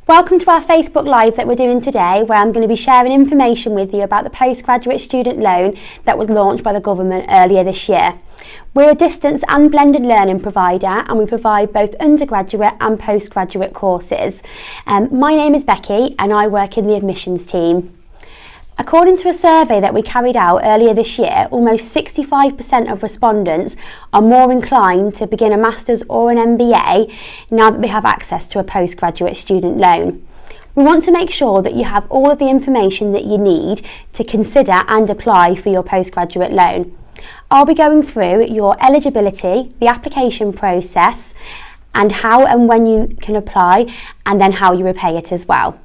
Welcome to our Facebook Live that we're doing today, where I'm going to be sharing information with you about the postgraduate student loan that was launched by the government earlier this year. We're a distance and blended learning provider, and we provide both undergraduate and postgraduate courses. My name is Becci and I work in the admissions team. According to a survey that we carried out earlier this year, almost 65% of respondents are more inclined to begin a master's or an MBA now that they have access to a postgraduate student loan. We want to make sure that you have all of the information that you need to consider and apply for your postgraduate loan. I'll be going through your eligibility, the application process, and how and when you can apply, and then how you repay it as well.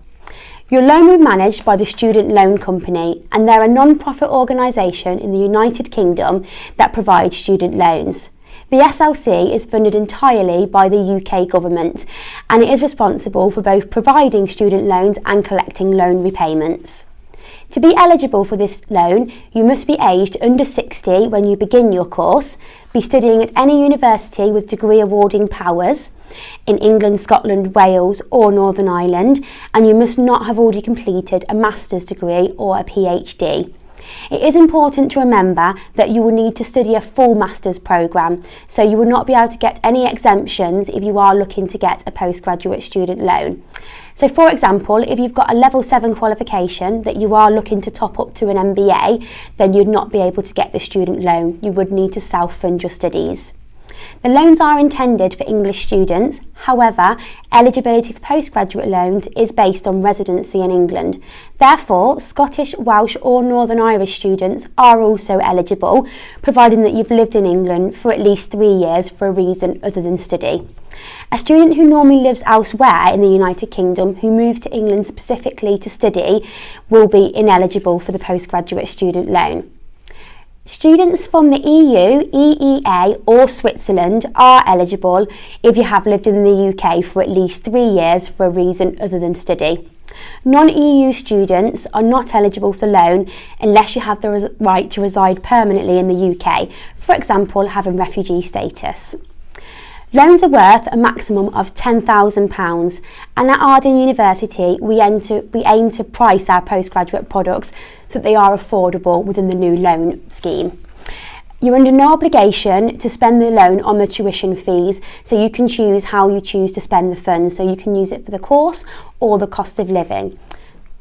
Your loan will be managed by the Student Loan Company, and they're a non-profit organisation in the United Kingdom that provides student loans. The SLC is funded entirely by the UK government, and it is responsible for both providing student loans and collecting loan repayments. To be eligible for this loan, you must be aged under 60 when you begin your course, be studying at any university with degree awarding powers in England, Scotland, Wales or Northern Ireland, and you must not have already completed a master's degree or a PhD. It is important to remember that you will need to study a full master's programme, so you will not be able to get any exemptions if you are looking to get a postgraduate student loan. So for example, if you've got a level 7 qualification that you are looking to top up to an MBA, then you'd not be able to get the student loan. You would need to self-fund your studies. The loans are intended for English students. However, eligibility for postgraduate loans is based on residency in England. Therefore, Scottish, Welsh or Northern Irish students are also eligible, providing that you've lived in England for at least 3 years for a reason other than study. A student who normally lives elsewhere in the United Kingdom who moves to England specifically to study will be ineligible for the postgraduate student loan. Students from the EU, EEA or Switzerland are eligible if you have lived in the UK for at least 3 years for a reason other than study. Non-EU students are not eligible for the loan unless you have the right to reside permanently in the UK, for example having refugee status. Loans are worth a maximum of £10,000, and at Arding University we aim to price our postgraduate products so that they are affordable within the new loan scheme. You're under no obligation to spend the loan on the tuition fees, so you can choose how you choose to spend the funds, so you can use it for the course or the cost of living.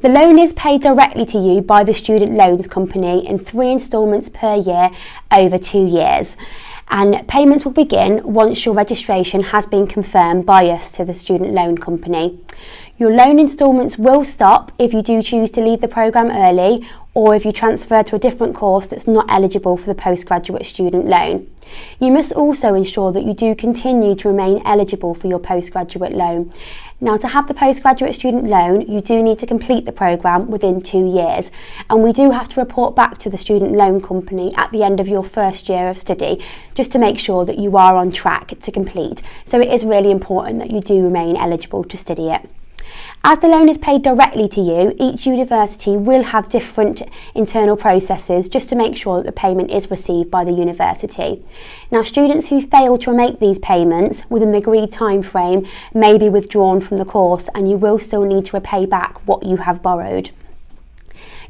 The loan is paid directly to you by the Student Loans Company in 3 instalments per year over 2 years. And payments will begin once your registration has been confirmed by us to the Student Loan Company. Your loan instalments will stop if you do choose to leave the programme early, or if you transfer to a different course that's not eligible for the postgraduate student loan. You must also ensure that you do continue to remain eligible for your postgraduate loan. Now, to have the postgraduate student loan, you do need to complete the programme within 2 years, and we do have to report back to the Student Loan Company at the end of your first year of study, just to make sure that you are on track to complete. So it is really important that you do remain eligible to study it. As the loan is paid directly to you, each university will have different internal processes just to make sure that the payment is received by the university. Now, students who fail to make these payments within the agreed time frame may be withdrawn from the course, and you will still need to repay back what you have borrowed.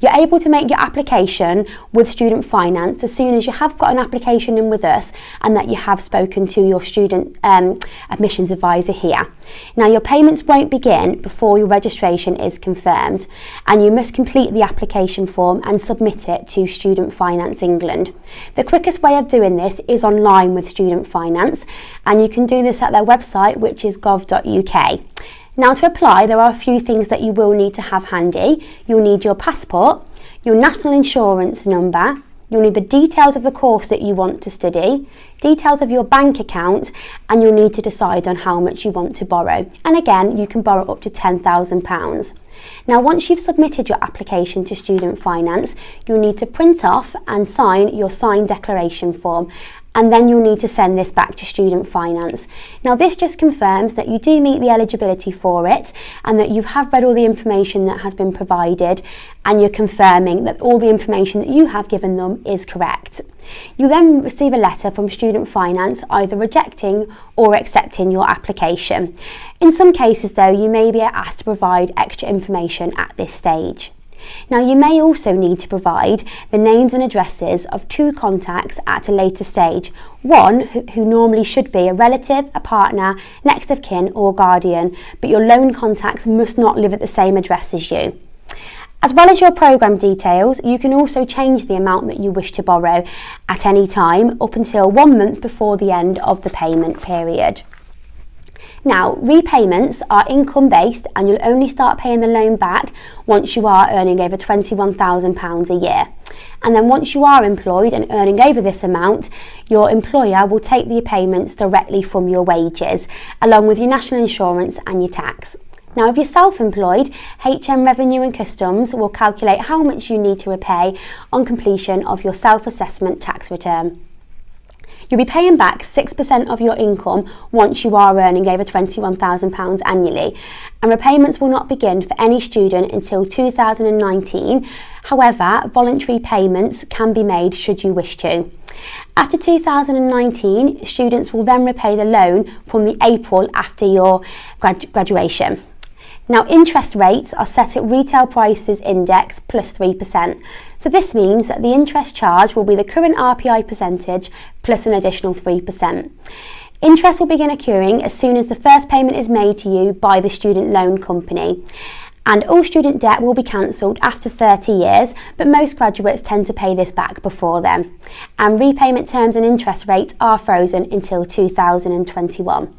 You're able to make your application with student finance as soon as you have got an application in with us and that you have spoken to your student admissions advisor here. Now, your payments won't begin before your registration is confirmed, and you must complete the application form and submit it to Student Finance England. The quickest way of doing this is online with Student Finance, and you can do this at their website, which is gov.uk. Now, to apply, there are a few things that you will need to have handy. You'll need your passport, your national insurance number, you'll need the details of the course that you want to study, details of your bank account, and you'll need to decide on how much you want to borrow. And again, you can borrow up to £10,000. Now, once you've submitted your application to Student Finance, you'll need to print off and sign your signed declaration form. and then you'll need to send this back to Student Finance. Now this just confirms that you do meet the eligibility for it and that you have read all the information that has been provided, and you're confirming that all the information that you have given them is correct. You'll then receive a letter from Student Finance either rejecting or accepting your application. In some cases though, you may be asked to provide extra information at this stage. Now you may also need to provide the names and addresses of 2 contacts at a later stage. One who normally should be a relative, a partner, next of kin or guardian, but your loan contacts must not live at the same address as you. As well as your programme details, you can also change the amount that you wish to borrow at any time up until 1 month before the end of the payment period. Now, repayments are income based and you'll only start paying the loan back once you are earning over £21,000 a year. And then once you are employed and earning over this amount, your employer will take the payments directly from your wages, along with your national insurance and your tax. Now, if you're self-employed, HM Revenue and Customs will calculate how much you need to repay on completion of your self-assessment tax return. You'll be paying back 6% of your income once you are earning over £21,000 annually, and repayments will not begin for any student until 2019. However, voluntary payments can be made should you wish to. After 2019, students will then repay the loan from the April after your graduation. Now, interest rates are set at retail prices index plus 3%. So this means that the interest charge will be the current RPI percentage plus an additional 3%. Interest will begin accruing as soon as the first payment is made to you by the student loan company. And all student debt will be cancelled after 30 years, but most graduates tend to pay this back before then. And repayment terms and interest rates are frozen until 2021.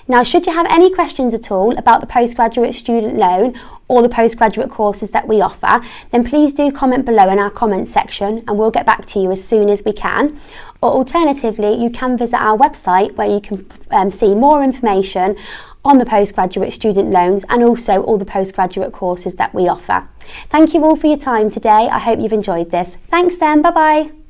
Now, should you have any questions at all about the postgraduate student loan or the postgraduate courses that we offer, then please do comment below in our comments section and we'll get back to you as soon as we can. Or alternatively, you can visit our website where you can see more information on the postgraduate student loans and also all the postgraduate courses that we offer. Thank you all for your time today. I hope you've enjoyed this. Thanks then, bye bye.